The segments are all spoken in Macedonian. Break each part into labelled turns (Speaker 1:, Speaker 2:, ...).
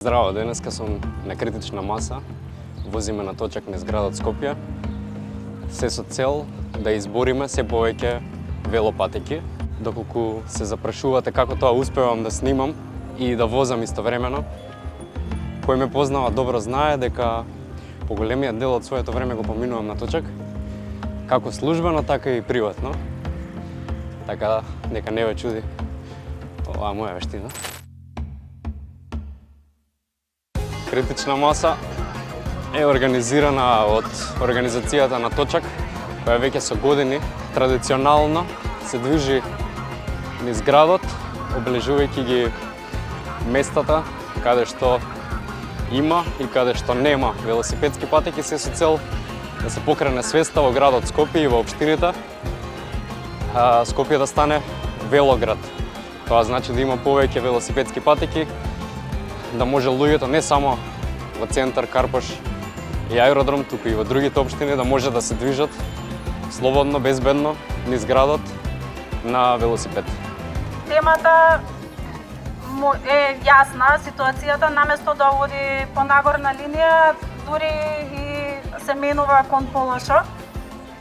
Speaker 1: Здраво, денеска сум на критична маса. Возиме на точак низ градот Скопје. Се со цел да избориме се повеќе велопатеки. Доколку се запрашувате како тоа успевам да снимам и да возам истовремено, кој ме познава добро знае дека поголемиот дел од своето време го поминувам на точак, како службено, така и приватно. Така нека не ве чуди оваа моја вештина. Критична маса е организирана од организацијата на Точак, која веќе со години традиционално се движи низ градот, обележувајќи ги местата каде што има и каде што нема велосипедски патеки, се со цел да се покрене свеста во градот Скопје и во општините, Скопје да стане велоград. Тоа значи да има повеќе велосипедски патеки, да може луѓето не само во центар, Карпош и аеродром, туку и во другите општини да може да се движат слободно, безбедно низ градот на велосипед.
Speaker 2: Темата е јасна, ситуацијата наместо да оди по нагорна линија, дури и се менува кон полошо.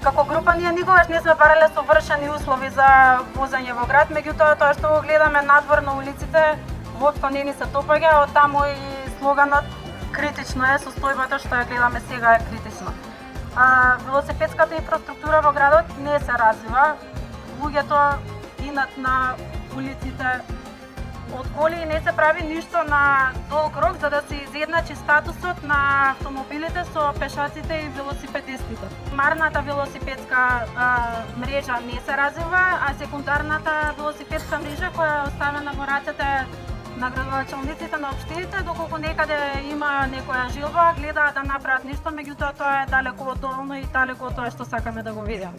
Speaker 2: Како група ние никогаш не сме барале совршени услови за возење во град, меѓутоа тоа што го гледаме надвор на улиците, воопшто не ни се допаѓа, од таму и слоганот критично е, состојбата што ја гледаме сега е критична. Велосипедската инфраструктура во градот не се развива, луѓето инат на улиците од коли и не се прави ништо на долг рок за да се изедначи статусот на автомобилите со пешаците и велосипедистите. Марната велосипедска мрежа не се развива, а секундарната велосипедска мрежа која е оставена во рацете на градоначалниците на општините, доколку некаде има некоја жилба, гледаат да направат нешто, меѓутоа тоа е далеку од доволно и далеку од тоа што сакаме да го видиме.